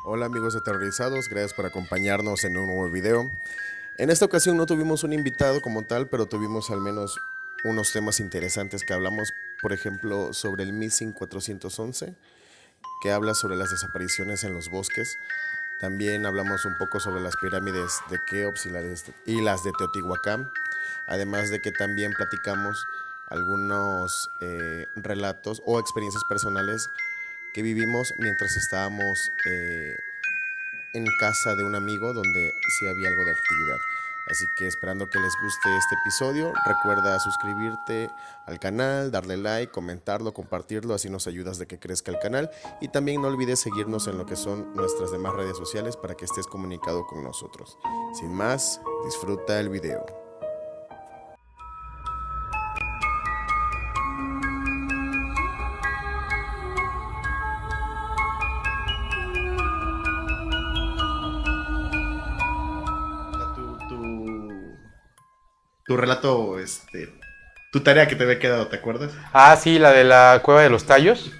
Hola amigos aterrorizados, gracias por acompañarnos en un nuevo video. En esta ocasión no tuvimos un invitado como tal, pero tuvimos al menos unos temas interesantes que hablamos, por ejemplo, sobre el Missing 411, que habla sobre las desapariciones en los bosques. También hablamos un poco sobre las pirámides de Keops y las de Teotihuacán, además de que también platicamos algunos relatos o experiencias personales que vivimos mientras estábamos en casa de un amigo donde sí había algo de actividad. Así que esperando que les guste este episodio, recuerda suscribirte al canal, darle like, comentarlo, compartirlo, así nos ayudas de que crezca el canal. Y también no olvides seguirnos en lo que son nuestras demás redes sociales para que estés comunicado con nosotros. Sin más, disfruta el video. Tu relato, tu tarea que te había quedado, ¿te acuerdas? Ah, sí, la de la Cueva de los Tallos.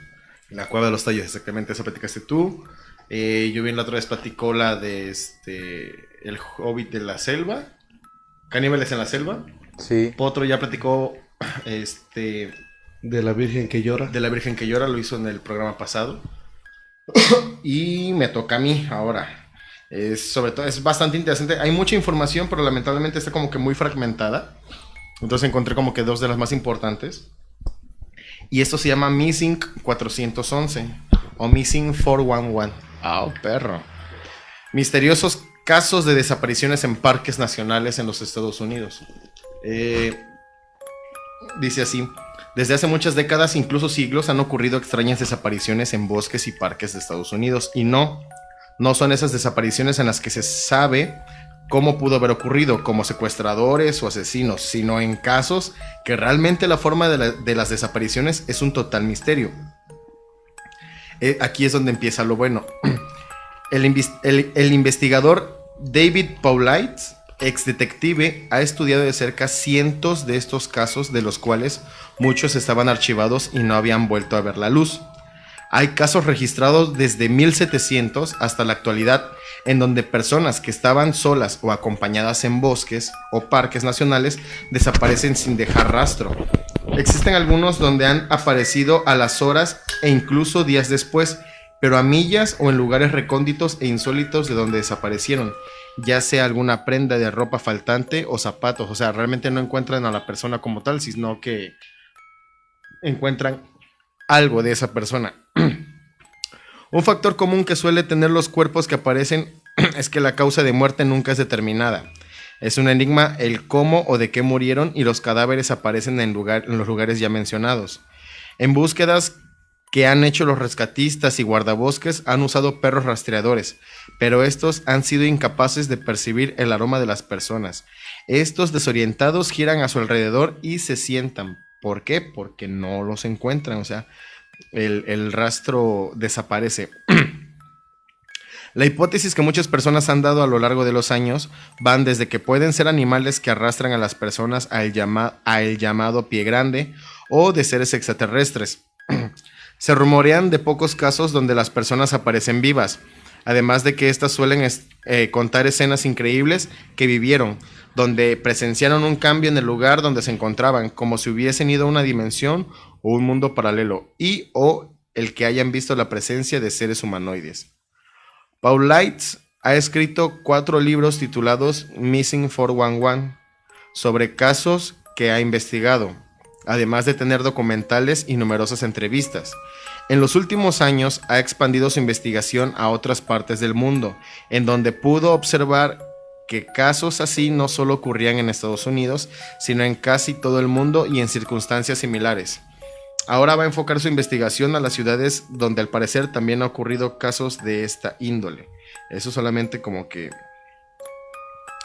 La Cueva de los Tallos, exactamente, esa platicaste tú. Yo bien la otra vez platicó la de El Hobbit de la Selva, Caníbales en la Selva. Sí. Potro ya platicó De la Virgen que llora. de la Virgen que llora, lo hizo en el programa pasado. Y me toca a mí ahora. Sobre todo, es bastante interesante. Hay mucha información, pero lamentablemente está como que muy fragmentada. Entonces encontré como que dos de las más importantes. Y esto se llama Missing 411 o Missing 411. Ah, perro. Misteriosos casos de desapariciones en parques nacionales en los Estados Unidos. Dice así: desde hace muchas décadas, incluso siglos, han ocurrido extrañas desapariciones en bosques y parques de Estados Unidos. Y no son esas desapariciones en las que se sabe cómo pudo haber ocurrido, como secuestradores o asesinos, sino en casos que realmente la forma de las desapariciones es un total misterio. Aquí es donde empieza lo bueno. El investigador David Paulides, ex detective, ha estudiado de cerca cientos de estos casos, de los cuales muchos estaban archivados y no habían vuelto a ver la luz. Hay casos registrados desde 1700 hasta la actualidad en donde personas que estaban solas o acompañadas en bosques o parques nacionales desaparecen sin dejar rastro. Existen algunos donde han aparecido a las horas e incluso días después, pero a millas o en lugares recónditos e insólitos de donde desaparecieron, ya sea alguna prenda de ropa faltante o zapatos. O sea, realmente no encuentran a la persona como tal, sino que encuentran algo de esa persona. Un factor común que suele tener los cuerpos que aparecen es que la causa de muerte nunca es determinada. Es un enigma el cómo o de qué murieron, y los cadáveres aparecen en los lugares ya mencionados. En búsquedas que han hecho los rescatistas y guardabosques han usado perros rastreadores, pero estos han sido incapaces de percibir el aroma de las personas. Estos desorientados giran a su alrededor y se sientan. ¿Por qué? Porque no los encuentran, o sea, el rastro desaparece. La hipótesis que muchas personas han dado a lo largo de los años van desde que pueden ser animales que arrastran a las personas a el llamado pie grande, o de seres extraterrestres. Se rumorean de pocos casos donde las personas aparecen vivas, además de que estas suelen contar escenas increíbles que vivieron, donde presenciaron un cambio en el lugar donde se encontraban, como si hubiesen ido a una dimensión o un mundo paralelo, y o el que hayan visto la presencia de seres humanoides. Paulides ha escrito 4 libros titulados Missing 411 sobre casos que ha investigado, además de tener documentales y numerosas entrevistas. En los últimos años ha expandido su investigación a otras partes del mundo, en donde pudo observar que casos así no solo ocurrían en Estados Unidos, sino en casi todo el mundo y en circunstancias similares. Ahora va a enfocar su investigación a las ciudades donde al parecer también ha ocurrido casos de esta índole. Eso solamente como que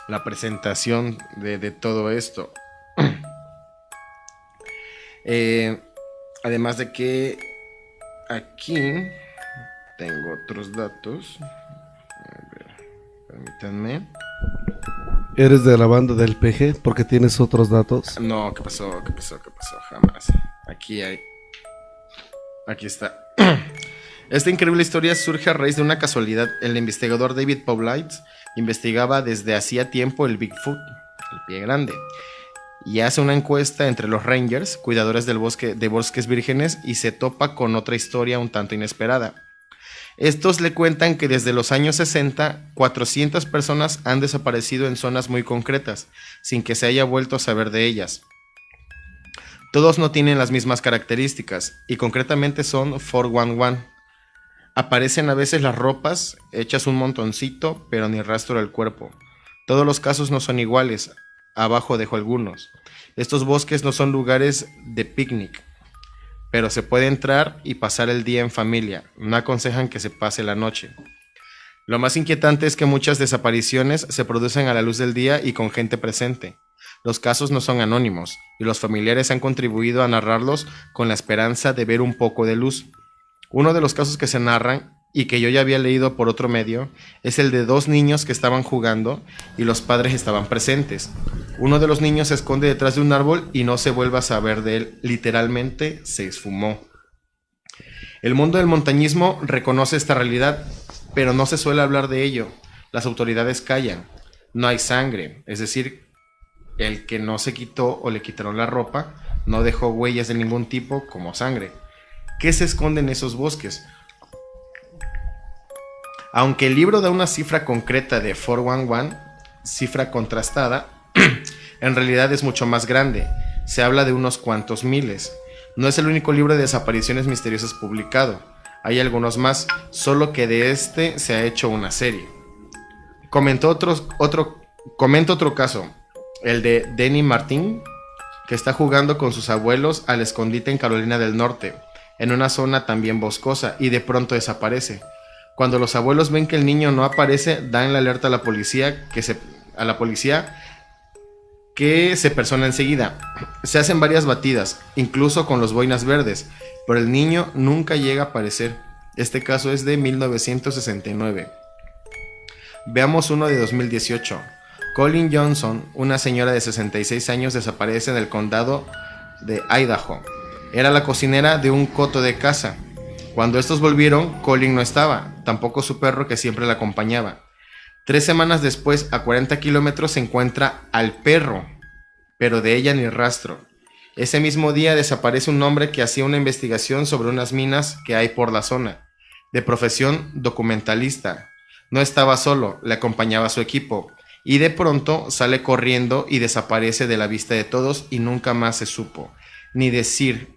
la presentación de todo esto. Además de que aquí tengo otros datos. A ver, permítanme. ¿Eres de la banda del PG porque tienes otros datos? No, ¿qué pasó? Jamás. Aquí está. Esta increíble historia surge a raíz de una casualidad. El investigador David Paulides investigaba desde hacía tiempo el Bigfoot, el pie grande, y hace una encuesta entre los rangers, cuidadores del bosque, de bosques vírgenes, y se topa con otra historia un tanto inesperada. Estos le cuentan que desde los años 60, 400 personas han desaparecido en zonas muy concretas, sin que se haya vuelto a saber de ellas. Todos no tienen las mismas características, y concretamente son 411. Aparecen a veces las ropas, hechas un montoncito, pero ni rastro del cuerpo. Todos los casos no son iguales, abajo dejo algunos. Estos bosques no son lugares de picnic, pero se puede entrar y pasar el día en familia. No aconsejan que se pase la noche. Lo más inquietante es que muchas desapariciones se producen a la luz del día y con gente presente. Los casos no son anónimos, y los familiares han contribuido a narrarlos con la esperanza de ver un poco de luz. Uno de los casos que se narran, y que yo ya había leído por otro medio, es el de dos niños que estaban jugando y los padres estaban presentes. Uno de los niños se esconde detrás de un árbol y no se vuelve a saber de él. Literalmente se esfumó. El mundo del montañismo reconoce esta realidad, pero no se suele hablar de ello. Las autoridades callan. No hay sangre, es decir, el que no se quitó o le quitaron la ropa no dejó huellas de ningún tipo como sangre. ¿Qué se esconde en esos bosques? Aunque el libro da una cifra concreta de 411, cifra contrastada, en realidad es mucho más grande. Se habla de unos cuantos miles. No es el único libro de desapariciones misteriosas publicado. Hay algunos más, solo que de este se ha hecho una serie. Comento otro caso, el de Denny Martin, que está jugando con sus abuelos al escondite en Carolina del Norte, en una zona también boscosa, y de pronto desaparece. Cuando los abuelos ven que el niño no aparece, dan la alerta a la policía, que se persona enseguida. Se hacen varias batidas, incluso con los boinas verdes, pero el niño nunca llega a aparecer. Este caso es de 1969. Veamos uno de 2018. Colin Johnson, una señora de 66 años, desaparece en el condado de Idaho. Era la cocinera de un coto de casa. Cuando estos volvieron, Colin no estaba, tampoco su perro que siempre la acompañaba. 3 semanas después, a 40 kilómetros, se encuentra al perro, pero de ella ni rastro. Ese mismo día desaparece un hombre que hacía una investigación sobre unas minas que hay por la zona, de profesión documentalista. No estaba solo, le acompañaba su equipo, y de pronto sale corriendo y desaparece de la vista de todos y nunca más se supo. Ni decir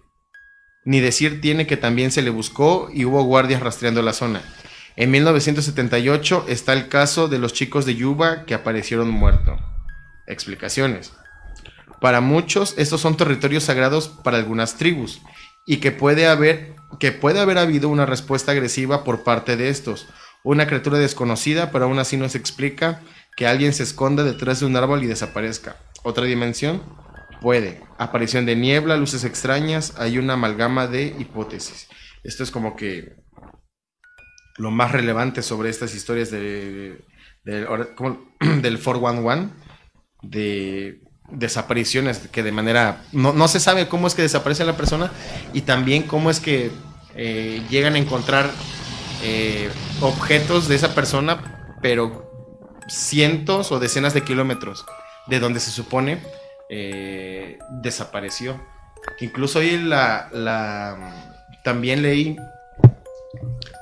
tiene que también se le buscó y hubo guardias rastreando la zona. En 1978 está el caso de los chicos de Yuba que aparecieron muertos. Explicaciones. Para muchos estos son territorios sagrados para algunas tribus y que puede haber habido una respuesta agresiva por parte de estos. Una criatura desconocida, pero aún así no se explica que alguien se esconda detrás de un árbol y desaparezca. Otra dimensión. Puede. Aparición de niebla, luces extrañas, hay una amalgama de hipótesis. Esto es como que lo más relevante sobre estas historias del 411, de desapariciones que de manera... No se sabe cómo es que desaparece la persona y también cómo es que llegan a encontrar objetos de esa persona, pero cientos o decenas de kilómetros de donde se supone desapareció. Incluso hoy también leí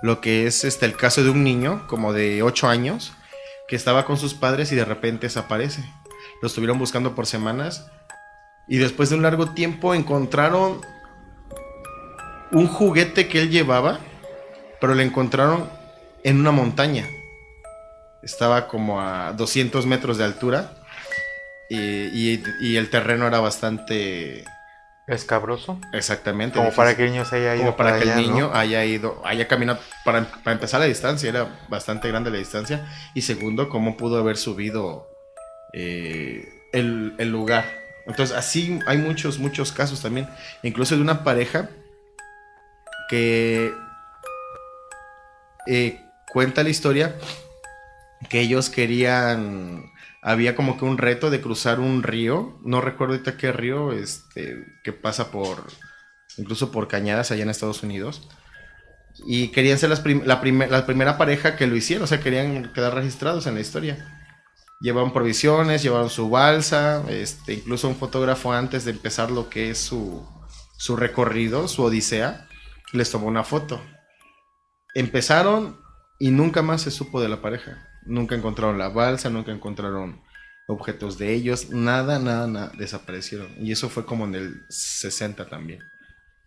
lo que es el caso de un niño como de 8 años que estaba con sus padres y de repente desaparece. Lo estuvieron buscando por semanas y después de un largo tiempo encontraron un juguete que él llevaba, pero lo encontraron en una montaña. Estaba como a 200 metros de altura. Y el terreno era bastante escabroso. Exactamente. Como difícil. Para que el niño se haya ido. Como para que allá, el niño ¿no? haya caminado. Para empezar la distancia, era bastante grande la distancia. Y segundo, cómo pudo haber subido el lugar. Entonces, así hay muchos casos también. Incluso de una pareja que cuenta la historia que ellos querían... Había como que un reto de cruzar un río, no recuerdo ahorita qué río, que pasa incluso por cañadas allá en Estados Unidos. Y querían ser la primera pareja que lo hicieron, o sea, querían quedar registrados en la historia. Llevaron provisiones, llevaron su balsa, incluso un fotógrafo antes de empezar lo que es su recorrido, su odisea, les tomó una foto. Empezaron y nunca más se supo de la pareja. Nunca encontraron la balsa, nunca encontraron objetos de ellos, nada, desaparecieron. Y eso fue como en el 60 también.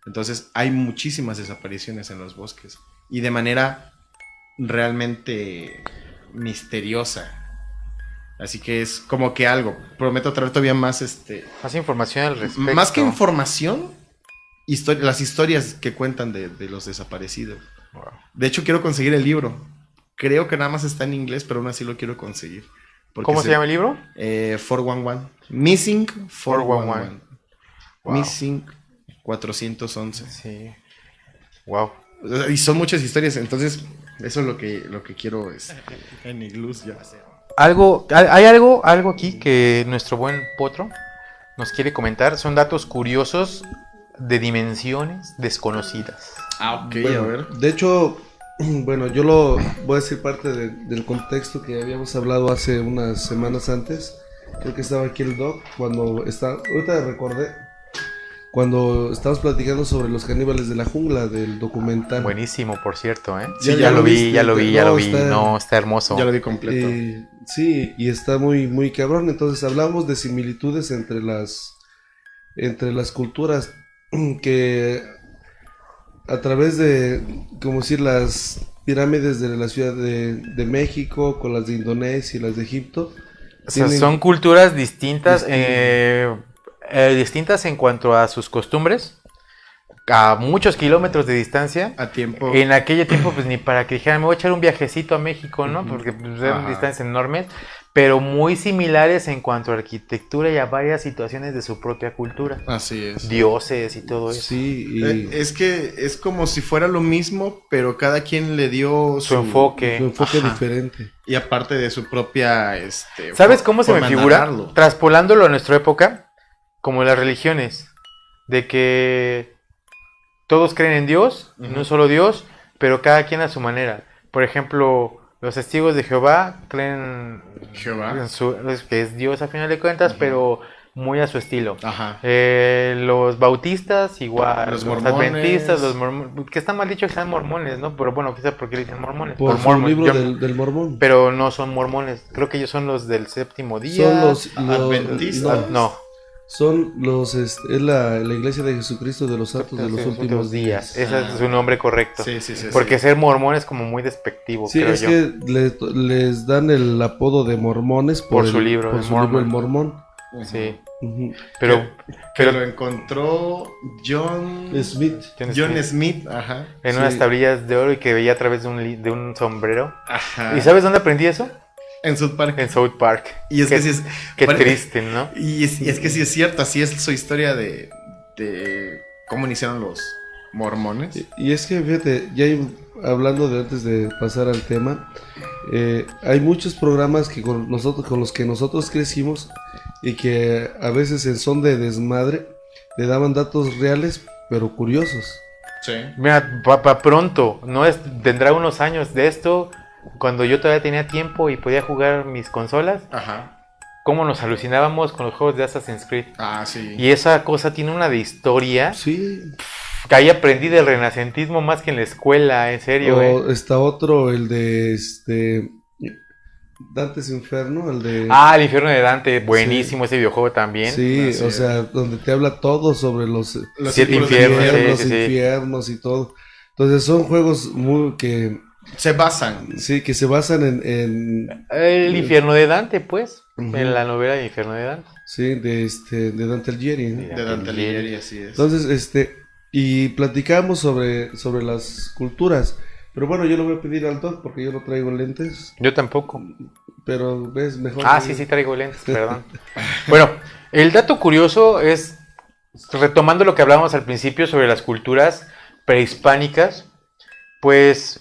Entonces hay muchísimas desapariciones en los bosques y de manera realmente misteriosa. Así que es como que algo. Prometo traer todavía más Más información al respecto. más que información, las historias que cuentan de los desaparecidos. Wow. De hecho, quiero conseguir el libro. Creo que nada más está en inglés, pero aún así lo quiero conseguir. ¿Cómo se llama el libro? 411. Missing 411. Wow. Missing 411. Sí. Wow. Y son muchas historias, entonces eso es lo que quiero en iglús ya. Hay algo aquí que nuestro buen Potro nos quiere comentar. Son datos curiosos de dimensiones desconocidas. Ok, Bueno, a ver. de hecho, bueno, yo lo voy a decir parte del contexto que habíamos hablado hace unas semanas antes. Creo que estaba aquí el Doc ahorita recordé cuando estábamos platicando sobre los caníbales de la jungla del documental. Buenísimo, por cierto, ¿eh? Sí, ya lo vi, viste, ya lo vi. está- No, está hermoso. Ya lo vi completo. Sí, y está muy, muy cabrón. Entonces hablamos de similitudes entre las culturas que a través de, como decir, las pirámides de la Ciudad de México con las de Indonesia y las de Egipto. O sea, tienen- son culturas distintas, distintas en cuanto a sus costumbres, a muchos kilómetros de distancia. A tiempo. En aquel tiempo, pues ni para que dijeran, me voy a echar un viajecito a México, ¿no? Porque pues, eran Ajá. distancias enormes, pero muy similares en cuanto a arquitectura y a varias situaciones de su propia cultura. Así es. Dioses y todo eso. Sí, y Es que es como si fuera lo mismo, pero cada quien le dio Su enfoque. su enfoque Ajá. diferente. Y aparte de su propia ¿Sabes cómo se me forma de figura? narrarlo. Traspolándolo a nuestra época, como las religiones, de que todos creen en Dios, en un solo Dios, pero cada quien a su manera. Por ejemplo, los testigos de Jehová creen Jehová. que es Dios a final de cuentas, pero muy a su estilo. Ajá. Los bautistas igual, Los los mormones. adventistas, los mormones, que está mal dicho que sean mormones, ¿no? Pero bueno, quizás porque le dicen mormones. Por su mormon, libro yo- del Mormón. Pero no son mormones, creo que ellos son los del séptimo día. Son los adventistas. No. Son los, es la iglesia de Jesucristo de los santos de los últimos días. Ese es su nombre correcto. Sí. Porque ser mormón es como muy despectivo, Sí, creo es yo. que les dan el apodo de mormones Por su libro, por el su libro Mormon. El Mormón. Sí. Ujú. Pero Que lo encontró John Smith. John Smith. Ajá. en Sí. unas tablillas de oro y que veía a través de un sombrero. Ajá. ¿Y sabes dónde aprendí eso? En South Park. En South Park. Y es Qué- que sí es. Qué bueno, triste, ¿no? Y es que sí es cierto, así es su historia de cómo iniciaron los mormones. Y es que, fíjate, hablando de antes de pasar al tema, hay muchos programas que con los que nosotros crecimos y que a veces en son de desmadre le daban datos reales pero curiosos. Sí. Mira, pronto, tendrá unos años de esto, cuando yo todavía tenía tiempo y podía jugar mis consolas, Ajá. cómo nos alucinábamos con los juegos de Assassin's Creed. Ah, sí. Y esa cosa tiene una de historia Sí. que ahí aprendí del renacentismo más que en la escuela, en serio, O está otro, el de Dante's Inferno, el de... Ah, el infierno de Dante, buenísimo ese videojuego también. Sí, Así o es. sea, donde te habla todo sobre los Los Siete círculos de infiernos, infierno los sí, sí. infiernos y todo. Entonces son juegos se basan. que se basan en El infierno de Dante, pues, Ujú. en la novela del infierno de Dante. sí, de Dante Alighieri, ¿no? Sí. De Dante Alighieri, así es. Entonces, y platicamos sobre las culturas. Pero bueno, yo lo voy a pedir al Doc porque yo no traigo lentes, Yo tampoco. pero ves mejor. Ah, que- sí, traigo lentes, perdón. Bueno, el dato curioso es, retomando lo que hablábamos al principio sobre las culturas prehispánicas, pues,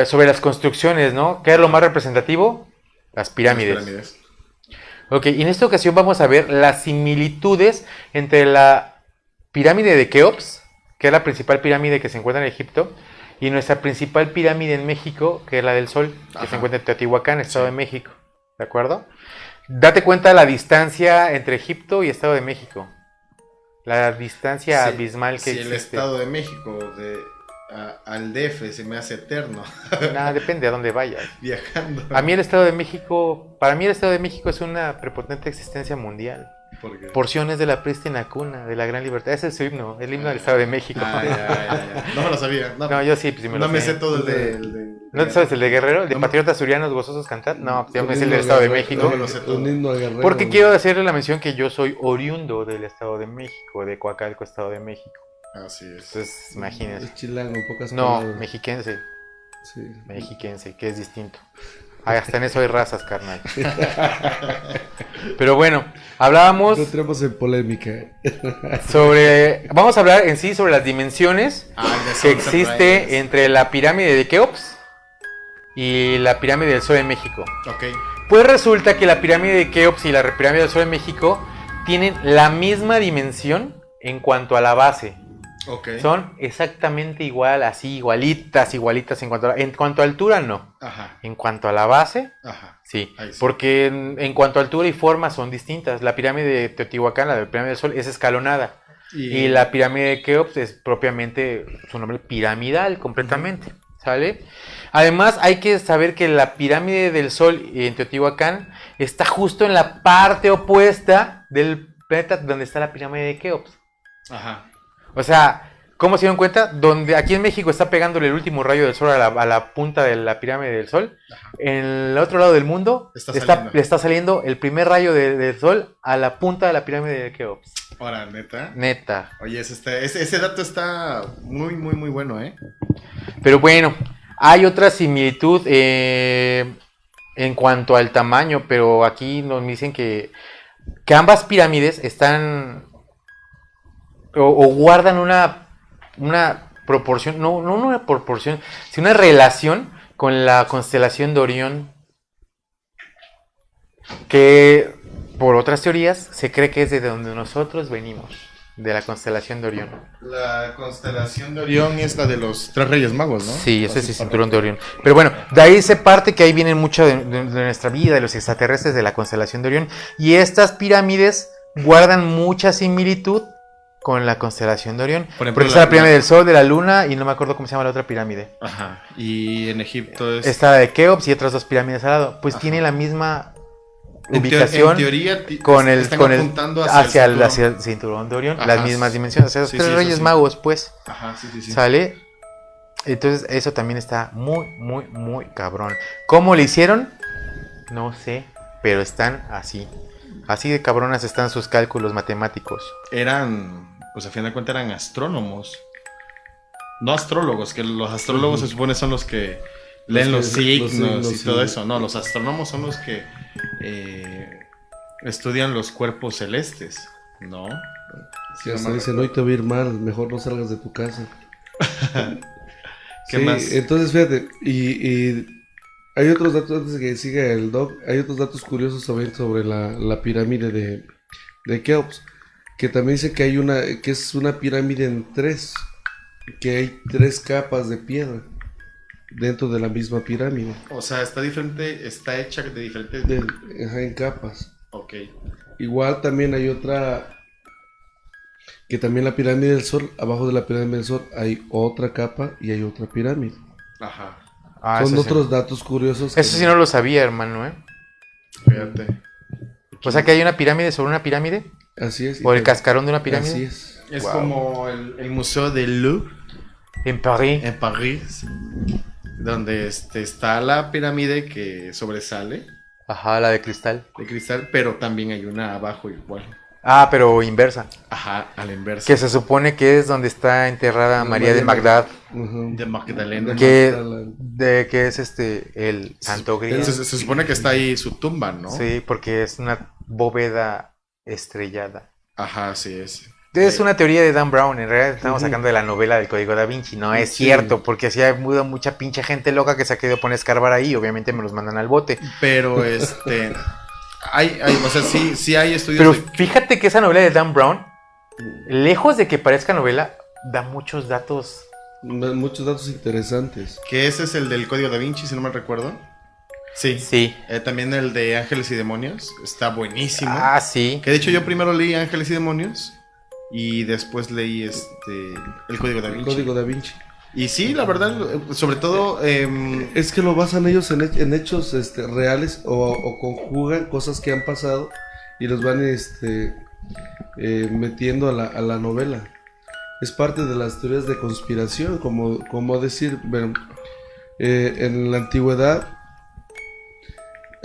sobre las construcciones, ¿no? ¿Qué es lo más representativo? Las pirámides. Las pirámides. Ok, y en esta ocasión vamos a ver las similitudes entre la pirámide de Keops que es la principal pirámide que se encuentra en Egipto, y nuestra principal pirámide en México, que es la del Sol, que se encuentra en Teotihuacán, Estado de México. ¿De acuerdo? Date cuenta de la distancia entre Egipto y Estado de México. La distancia abismal que si existe. el Estado de México al DF se me hace eterno. Nada, depende a dónde vayas. Viajando. Para mí el Estado de México es una prepotente existencia mundial. ¿Por qué? Porciones de la prístina cuna, de la gran libertad. Ese es su himno, el himno del Estado de México. Ya. No me lo sabía. No, yo sí, pues sí me lo no me sé. sé todo el de ¿No te sabes el de Guerrero? ¿El de No, Patriotas Surianos Gozosos Cantar? No, ya me sé el Un del himno Estado de a Guerrero, México. No me lo sé todo. Un himno a Guerrero. Porque quiero hacerle la mención que yo soy oriundo del Estado de México, de Coacalco, Estado de México. Así es. Entonces, imagínense. Es chilango, en pocas No, palabras. mexiquense, Sí. que es distinto. Ay, hasta en eso hay razas, carnal. Pero bueno, hablábamos No entremos en polémica. vamos a hablar en sí sobre las dimensiones El de que Sunset existe Riders. entre la pirámide de Keops y la pirámide del Sol de México. Ok. Pues resulta que la pirámide de Keops y la pirámide del Sol de México tienen la misma dimensión en cuanto a la base. Ok. Son exactamente igual, así, igualitas en cuanto a altura no. Ajá. En cuanto a la base, Ajá. sí. Ahí sí. Porque en cuanto a altura y forma son distintas. La pirámide de Teotihuacán, la de la pirámide del Sol, es escalonada. Y la pirámide de Keops es propiamente su nombre piramidal completamente. ¿Sale? Además, hay que saber que la pirámide del Sol en Teotihuacán está justo en la parte opuesta del planeta donde está la pirámide de Keops. Ajá. O sea, ¿cómo se dieron cuenta? Donde aquí en México está pegándole el último rayo del Sol a la punta de la pirámide del Sol, Ajá. en el otro lado del mundo le está saliendo el primer rayo del Sol a la punta de la pirámide de Keops. Ahora, neta. Neta. Oye, ese dato está muy, muy, muy bueno, ¿eh? Pero bueno, hay otra similitud en cuanto al tamaño, pero aquí nos dicen que ambas pirámides están o guardan una proporción, no una proporción, sino una relación con la constelación de Orión, que por otras teorías se cree que es de donde nosotros venimos, de la constelación de Orión. La constelación de Orión es la de los tres reyes magos, ¿no? Sí, ese es Así el cinturón de Orión. Pero bueno, de ahí se parte que ahí viene mucho de nuestra vida, de los extraterrestres, de la constelación de Orión. Y estas pirámides guardan mucha similitud con la constelación de Orión. Por ejemplo, porque está la pirámide del Sol, de la Luna, y no me acuerdo cómo se llama la otra pirámide. Ajá. Y en Egipto es... Está la de Keops y otras dos pirámides al lado. Pues tiene la misma ubicación en teoría, están con el apuntando hacia el cinturón de Orión. Ajá. Las mismas dimensiones. O sea, los Sí, tres sí, eso reyes sí. magos, pues. Ajá, sí. ¿Sale? Entonces, eso también está muy, muy, muy cabrón. ¿Cómo le hicieron? No sé, pero están así. Así de cabronas están sus cálculos matemáticos. Eran, pues a fin de cuentas eran astrónomos. No astrólogos, que los astrólogos se supone son los que leen los signos y todo eso. No, los astrónomos son los que estudian los cuerpos celestes, ¿no? Si hasta dicen, hoy te voy a ir mal, mejor no salgas de tu casa. ¿Qué sí, más? Entonces, fíjate, y hay otros datos, antes de que siga el doc, hay otros datos curiosos también sobre la pirámide de Keops, que también dice que hay que es una pirámide en tres, que hay tres capas de piedra dentro de la misma pirámide. O sea, está hecha de diferentes... En capas. Ok. Igual también hay otra, que también la pirámide del Sol, abajo de la pirámide del Sol hay otra capa y hay otra pirámide. Ajá. Son eso sí. otros datos curiosos. Eso sí no lo sabía, hermano, ¿eh? Fíjate. O sea que hay una pirámide sobre una pirámide. Así es. O el cascarón de una pirámide. Así es. Es Wow. como el Museo del Louvre En París. en París, donde está la pirámide que sobresale Ajá, la de cristal. de cristal, pero también hay una abajo igual. Ah, pero inversa. Ajá, a la inversa. Que se supone que es donde está enterrada María de Magdala. Ujú. De Magdalena. Que es el Santo Grial. Se supone que está ahí su tumba, ¿no? Sí, porque es una bóveda estrellada. Ajá, sí es. Es una teoría de Dan Brown, en realidad estamos sacando de la novela del Código Da Vinci, no es Sí. cierto, porque así hay mucha pinche gente loca que se ha querido poner a escarbar ahí, obviamente me los mandan al bote. Pero hay, o sea, sí hay estudios Pero de- fíjate que esa novela de Dan Brown, lejos de que parezca novela, da muchos datos. Muchos datos interesantes. Que ese es el del Código Da Vinci, si no me recuerdo. Sí. Sí. También el de Ángeles y Demonios. Está buenísimo. Ah, sí. Que de hecho yo primero leí Ángeles y Demonios. Y después leí el Código Da El Vinci. Código Da Vinci. Y sí, la verdad, sobre todo... Es que lo basan ellos en hechos reales o conjugan cosas que han pasado y los van metiendo a la novela. Es parte de las teorías de conspiración, como decir, bueno, en la antigüedad,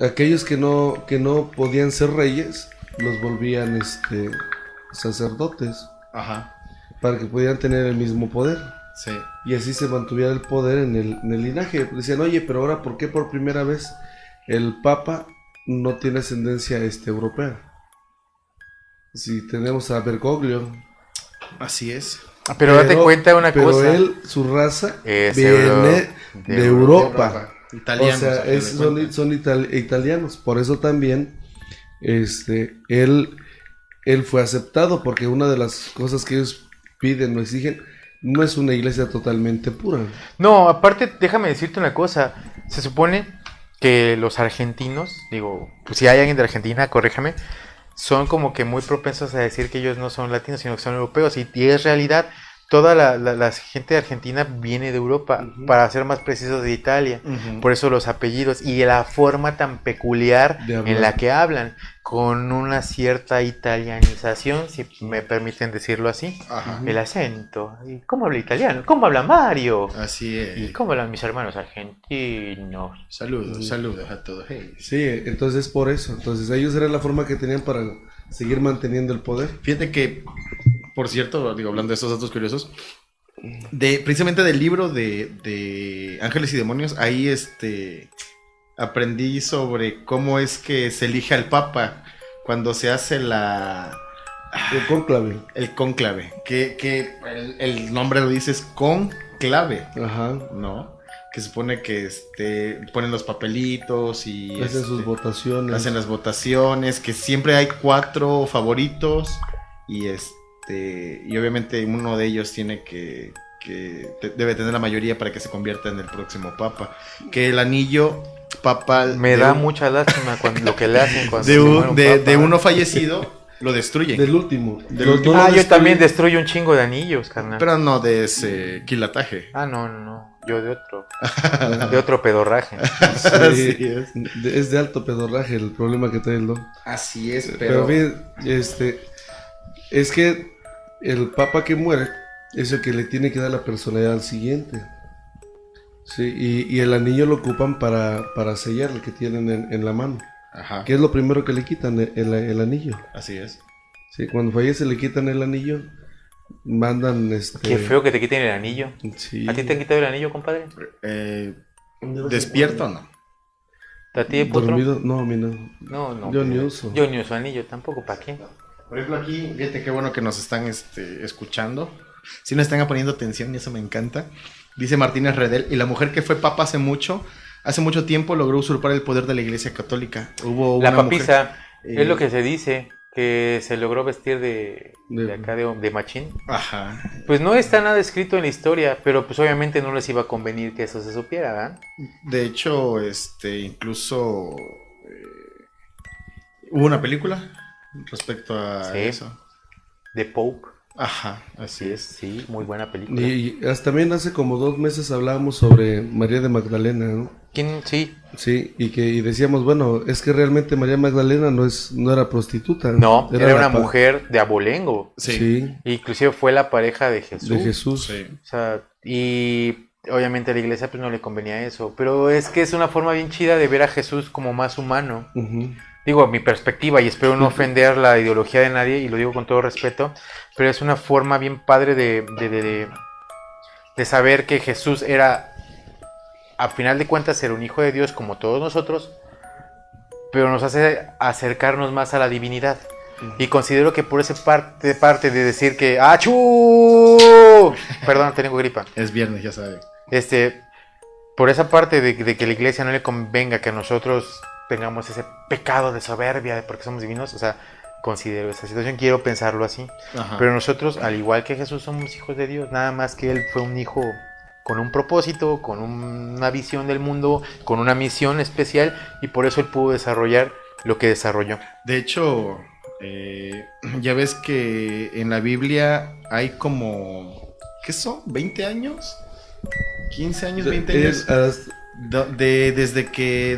aquellos que no podían ser reyes, los volvían sacerdotes, Ajá, para que pudieran tener el mismo poder. sí. Y así se mantuviera el poder en el linaje. Decían, oye, pero ahora, ¿por qué por primera vez el Papa no tiene ascendencia europea? Si tenemos a Bergoglio. Así es. Pero date cuenta de una pero cosa. él, su raza, Es viene de Europa. Italianos. O sea, a fin de cuentas. son italianos. Por eso también él fue aceptado, porque una de las cosas que ellos piden o exigen no es una iglesia totalmente pura. No, aparte, déjame decirte una cosa. Se supone que los argentinos, digo, pues si hay alguien de Argentina, corríjame, son como que muy propensos a decir que ellos no son latinos, sino que son europeos. Y es realidad, toda la gente de Argentina viene de Europa, para ser más precisos de Italia. Ujú. Por eso los apellidos y la forma tan peculiar De hablar. en la que hablan, con una cierta italianización, si me permiten decirlo así. Ajá. El acento. ¿Y cómo habla italiano? ¿Cómo habla Mario? Así ¿Y es. cómo hablan mis hermanos argentinos? Saludos, saludos a todos. Hey. Sí, entonces por eso. Entonces ellos era la forma que tenían para seguir manteniendo el poder. Fíjate que, por cierto, digo, hablando de estos datos curiosos, precisamente del libro de Ángeles y Demonios, ahí aprendí sobre cómo es que se elige al Papa cuando se hace El cónclave. el cónclave, que el nombre lo dice, es conclave, Ajá. ¿no? Que se supone que ponen los papelitos y Hacen sus votaciones. hacen las votaciones, que siempre hay 4 favoritos y y obviamente uno de ellos tiene que debe tener la mayoría para que se convierta en el próximo papa. Que el anillo papal Me da mucha lástima lo que le hacen cuando de, se un- muere un de- papa. de uno fallecido lo destruyen. Del último. Del No- último. no lo Yo destruyen. también destruyo un chingo de anillos, carnal. Pero no de ese quilataje. Ah, no. Yo de otro. De otro pedorraje. Sí, Así es. es de alto pedorraje el problema que trae el don. Así es, Pero bien, es que el papa que muere es el que le tiene que dar la personalidad al siguiente. Sí, y el anillo lo ocupan para sellar el que tienen en la mano. Ajá, Que es lo primero que le quitan, el anillo. así es. Sí, cuando fallece le quitan el anillo, mandan Qué feo que te quiten el anillo. Sí. ¿A ti te han quitado el anillo, compadre? ¿Despierto o no? ¿A ti, Potro? Dormido, no, a mí no. No. Yo ni uso. Yo ni uso anillo tampoco, ¿para qué? Por ejemplo, aquí, fíjate qué bueno que nos están escuchando. Sí nos están poniendo atención y eso me encanta. Dice Martínez Redel, y la mujer que fue papa hace mucho tiempo logró usurpar el poder de la Iglesia Católica. Hubo La una papisa, mujer, es lo que se dice, que se logró vestir de De- acá de machín. Ajá. Pues no está nada escrito en la historia, pero pues obviamente no les iba a convenir que eso se supiera, ¿verdad? De hecho, incluso hubo una película respecto a Sí. eso. De Pope. Ajá, así es. Sí, muy buena película. Y hasta también hace como 2 meses hablábamos sobre María de Magdalena, ¿no? ¿Quién? Sí. Sí, y decíamos, bueno, es que realmente María Magdalena no era prostituta. No, era una la pa- mujer de abolengo. Sí. Sí, Inclusive fue la pareja de Jesús. de Jesús. Sí. O sea, y obviamente a la iglesia pues no le convenía eso. Pero es que es una forma bien chida de ver a Jesús como más humano. Ujú. Digo, a mi perspectiva, y espero no ofender la ideología de nadie, y lo digo con todo respeto, pero es una forma bien padre de saber que Jesús era, a final de cuentas, era un hijo de Dios como todos nosotros, pero nos hace acercarnos más a la divinidad. Y considero que por esa parte de decir que ¡achú! Perdón, tengo gripa. Es viernes, ya sabes. Por esa parte de que la iglesia no le convenga que nosotros tengamos ese pecado de soberbia de porque somos divinos, o sea, considero esa situación, quiero pensarlo así. Ajá. Pero nosotros, al igual que Jesús, somos hijos de Dios, nada más que Él fue un hijo con un propósito, con una visión del mundo, con una misión especial, y por eso Él pudo desarrollar lo que desarrolló. De hecho, ya ves que en la Biblia hay como, ¿qué son? ¿20 años? ¿15 años? ¿20 años? Desde que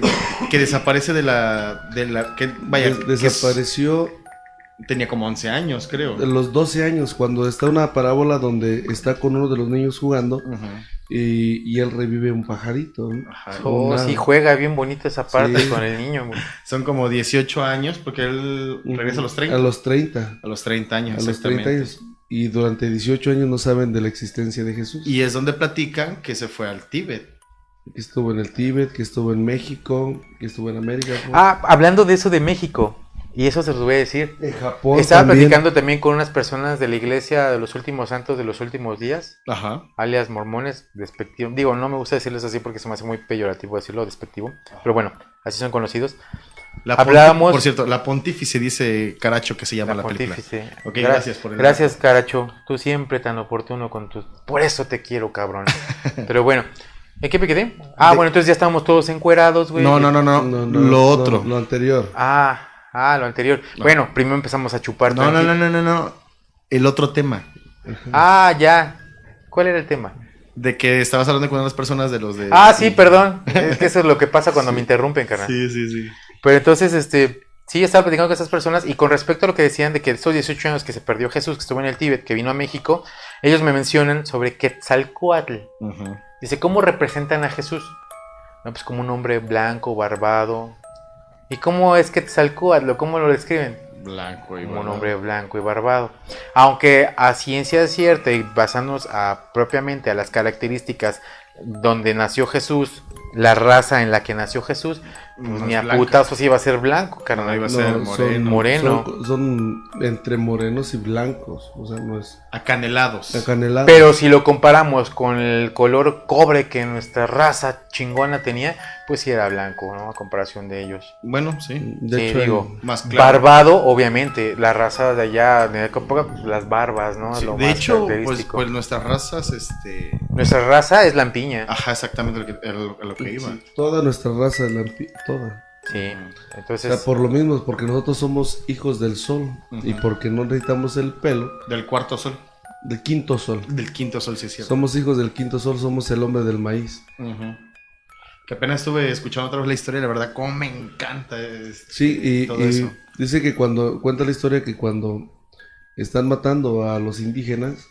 desaparece de la que vaya, desapareció que tenía como 11 años, creo. de los 12 años, cuando está una parábola donde está con uno de los niños jugando y él revive un pajarito, ¿no? Ajá. Oh, sí, juega bien bonito esa parte Sí. con el niño, güey. Son como 18 años porque él regresa a los 30. A los 30. A los 30 años, A los 30 exactamente. años. Y durante 18 años no saben de la existencia de Jesús. Y es donde platican que se fue al Tíbet. Que estuvo en el Tíbet, que estuvo en México, que estuvo en América. ¿No? Ah, hablando de eso de México, y eso se los voy a decir. En Japón Estaba también. platicando también con unas personas de la iglesia de los últimos santos de los últimos días, Ajá. alias mormones, despectivo. Digo, no me gusta decirles así porque se me hace muy peyorativo decirlo, despectivo. Pero bueno, así son conocidos. Hablábamos- Por cierto, la pontífice dice Caracho que se llama la película. Pontífice. Ok, gracias por el- Gracias, Caracho. Tú siempre tan oportuno con tus... Por eso te quiero, cabrón. Pero bueno, ¿en qué me quedé? Ah, De- bueno, entonces ya estábamos todos encuerados, güey. No, lo otro. Lo anterior. Lo anterior. No. Bueno, primero empezamos a chupar. No, tranqui. no. El otro tema. Ah, ya. ¿Cuál era el tema? De que estabas hablando con unas personas de los de... Ah, sí, perdón. Es que eso es lo que pasa cuando me interrumpen, carnal. Sí. Pero entonces, sí, estaba platicando con esas personas y con respecto a lo que decían de que estos 18 años que se perdió Jesús, que estuvo en el Tíbet, que vino a México, ellos me mencionan sobre Quetzalcóatl. Ujú. Dice, ¿cómo representan a Jesús? No, pues como un hombre blanco, barbado. ¿Y cómo es Quetzalcóatl? ¿Cómo lo describen? Blanco y Como un barbado. hombre blanco y barbado. Aunque a ciencia cierta y basándonos propiamente a las características donde nació Jesús, la raza en la que nació Jesús, pues No ni es a blanca. putazos iba a ser blanco, No, carnal. iba a ser moreno. moreno. Son entre morenos y blancos. O sea, no es Acanelados. acanelado. Pero si lo comparamos con el color cobre que nuestra raza chingona tenía, pues sí era blanco, ¿no? A comparación de ellos. Bueno, sí. De Sí, hecho, digo, Más claro. barbado, obviamente, la raza de allá, de la época, pues, las barbas, ¿no? Sí, Lo de más hecho, característico. pues nuestras razas, Nuestra raza es lampiña. Ajá, exactamente lo que iba. sí, toda nuestra raza, toda. Sí, O entonces, sea, por lo mismo, porque nosotros somos hijos del sol Ujú. y porque no necesitamos el pelo Del cuarto sol. del quinto sol. Del quinto sol, sí es cierto. Somos hijos del quinto sol, somos el hombre del maíz. Ujú. Que apenas estuve escuchando otra vez la historia, la verdad, cómo me encanta. Sí, todo y eso. dice que cuenta la historia que cuando están matando a los indígenas,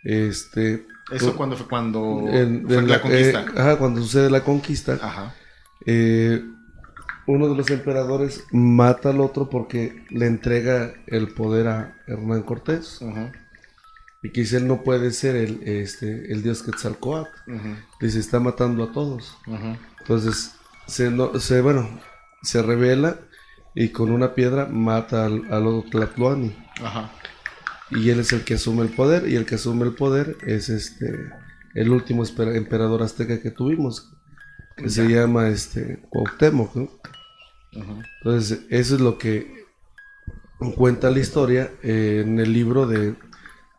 Eso cuando fue en fue la conquista. cuando sucede la conquista, Ajá. uno de los emperadores mata al otro porque le entrega el poder a Hernán Cortés Ujú, y que dice él no puede ser el dios Quetzalcóatl, ujú, dice está matando a todos. ujú. Entonces se revela y con una piedra mata al otro Tlatoani. Ajá. Y él es el que asume el poder, y el que asume el poder es el último emperador azteca que tuvimos, que se llama Cuauhtémoc, ¿no? Ujú. Entonces, eso es lo que cuenta la historia en el libro de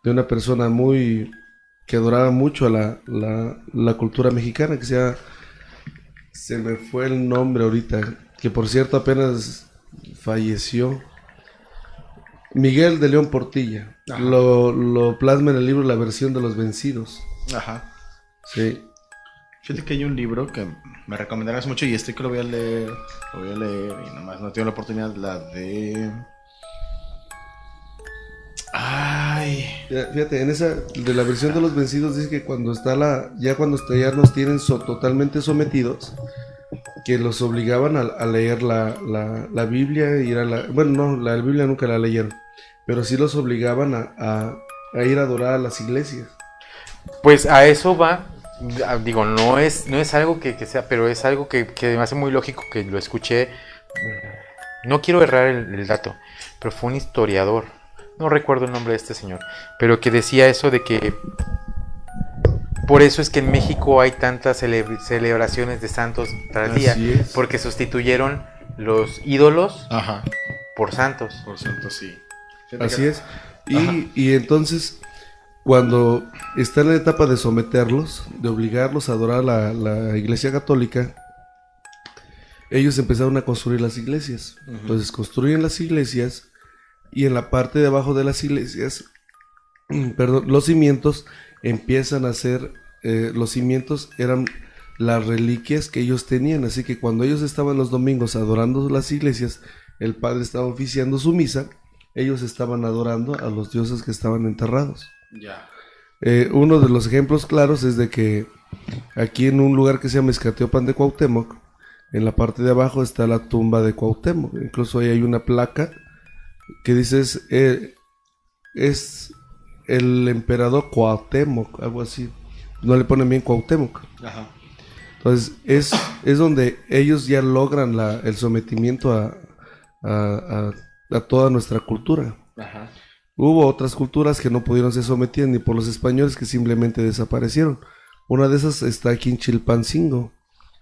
una persona que adoraba mucho a la cultura mexicana, que se me fue el nombre ahorita, que por cierto apenas falleció. Miguel de León Portilla. Ajá. Lo plasma en el libro La versión de los vencidos. Ajá. Sí. Fíjate que hay un libro que me recomendarás mucho y que lo voy a leer. Lo voy a leer y nomás no tengo la oportunidad. La de. Ay. Fíjate, en esa de la versión de los vencidos dice que cuando ya nos tienen totalmente sometidos, que los obligaban a leer la Biblia, ir a bueno, no, la Biblia nunca la leyeron, pero sí los obligaban a ir a adorar a las iglesias. pues a eso va. Digo, no es algo que sea, pero es algo que me hace muy lógico que lo escuché. No quiero errar el dato, pero fue un historiador. No recuerdo el nombre de este señor, pero que decía eso de que por eso es que en México hay tantas celebraciones de santos tras día, Así es. porque sustituyeron los ídolos Ajá. por santos. Por cierto, sí. Así es. Y entonces, cuando está en la etapa de someterlos, de obligarlos a adorar la Iglesia Católica, ellos empezaron a construir las iglesias. Entonces construyen las iglesias y en la parte de abajo de las iglesias, perdón, los cimientos empiezan a ser, los cimientos eran las reliquias que ellos tenían. Así que cuando ellos estaban los domingos adorando las iglesias, el padre estaba oficiando su misa, ellos estaban adorando a los dioses que estaban enterrados. Ya. Uno de los ejemplos claros es de que aquí en un lugar que se llama Izcatiopan de Cuauhtémoc, en la parte de abajo está la tumba de Cuauhtémoc. Incluso ahí hay una placa que dice es el emperador Cuauhtémoc, algo así. No le ponen bien Cuauhtémoc. Ajá. Entonces es donde ellos ya logran el sometimiento a toda nuestra cultura. Ajá. Hubo otras culturas que no pudieron ser sometidas ni por los españoles, que simplemente desaparecieron. Una de esas está aquí en Chilpancingo,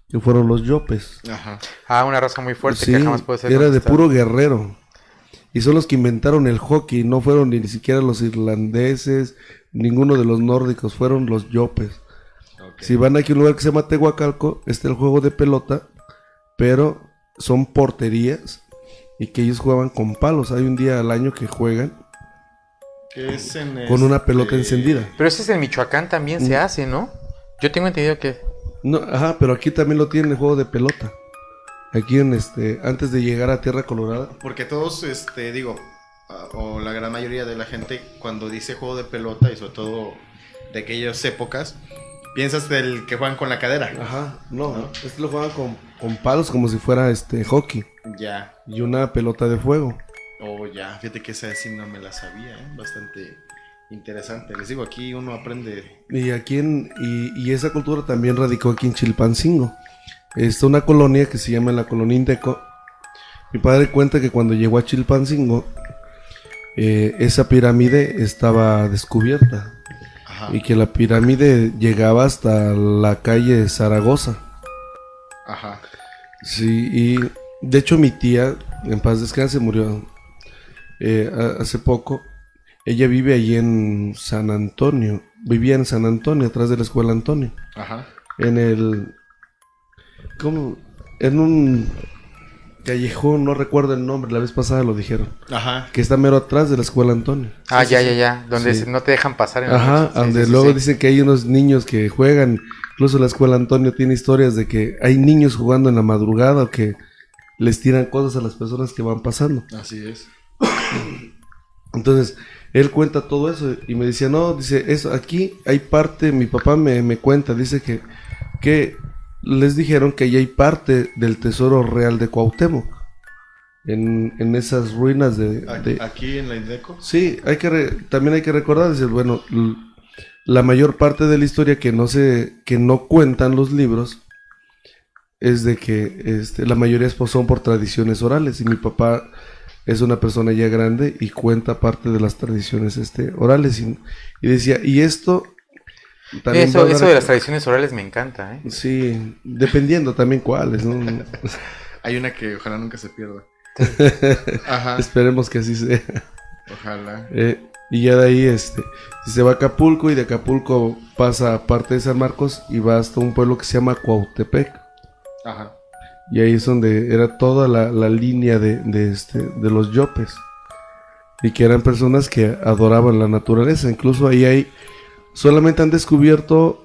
que fueron los yopes. Ajá. Ah, una raza muy fuerte Sí, que jamás puede ser era de conquistada. puro guerrero. Y son los que inventaron el hockey. No fueron ni siquiera los irlandeses, ninguno de los nórdicos, fueron los yopes. Okay. Si van aquí a un lugar que se llama Tehuacalco, está el juego de pelota, pero son porterías y que ellos jugaban con palos. Hay un día al año que juegan Que es en con una pelota encendida. Pero ese es en Michoacán también se hace, ¿no? Yo tengo entendido que... No, ajá, pero aquí también lo tienen el juego de pelota. Aquí en antes de llegar a Tierra Colorada. Porque todos, digo, o la gran mayoría de la gente, cuando dice juego de pelota, y sobre todo de aquellas épocas, piensas del que juegan con la cadera. Ajá, no. Lo juegan con palos como si fuera hockey. Ya. Y una pelota de fuego. Oh, ya. Fíjate que esa sí no me la sabía, ¿eh? Bastante interesante. Les digo, aquí uno aprende. Y aquí y esa cultura también radicó aquí en Chilpancingo. Está una colonia que se llama la Colonia Indeco. Mi padre cuenta que cuando llegó a Chilpancingo, esa pirámide estaba descubierta. Ajá. Y que la pirámide llegaba hasta la calle Zaragoza. Ajá. Sí, y de hecho mi tía, en paz descanse, murió hace poco. Ella vive allí en San Antonio. Vivía en San Antonio, atrás de la escuela Antonio. Ajá. En un callejón, no recuerdo el nombre, la vez pasada lo dijeron. Ajá. Que está mero atrás de la escuela Antonio. Ah, Sí, ya, sí, ya, sí. ya. Donde Sí. no te dejan pasar en la Ajá, noche. Sí, donde sí, luego sí. dicen que hay unos niños que juegan. Incluso la escuela Antonio tiene historias de que hay niños jugando en la madrugada o que les tiran cosas a las personas que van pasando. Así es. Entonces, él cuenta todo eso y me decía, no, dice, eso aquí hay parte, mi papá me cuenta, dice que les dijeron que ahí hay parte del tesoro real de Cuauhtémoc, en esas ruinas Aquí en la Indeco. Sí, también hay que recordar, dice, bueno, la mayor parte de la historia que no cuentan los libros es de que la mayoría son por tradiciones orales y mi papá es una persona ya grande y cuenta parte de las tradiciones orales y decía, y esto también va a Eso dar- de las tradiciones orales me encanta, ¿eh? Sí, dependiendo también cuáles, ¿no? Hay una que ojalá nunca se pierda. Ajá. Esperemos que así sea. Ojalá. Y ya de ahí si se va a Acapulco y de Acapulco pasa a parte de San Marcos y va hasta un pueblo que se llama Cuautepec. Ajá. Y ahí es donde era toda la línea de los yopes. Y que eran personas que adoraban la naturaleza. Incluso ahí solamente han descubierto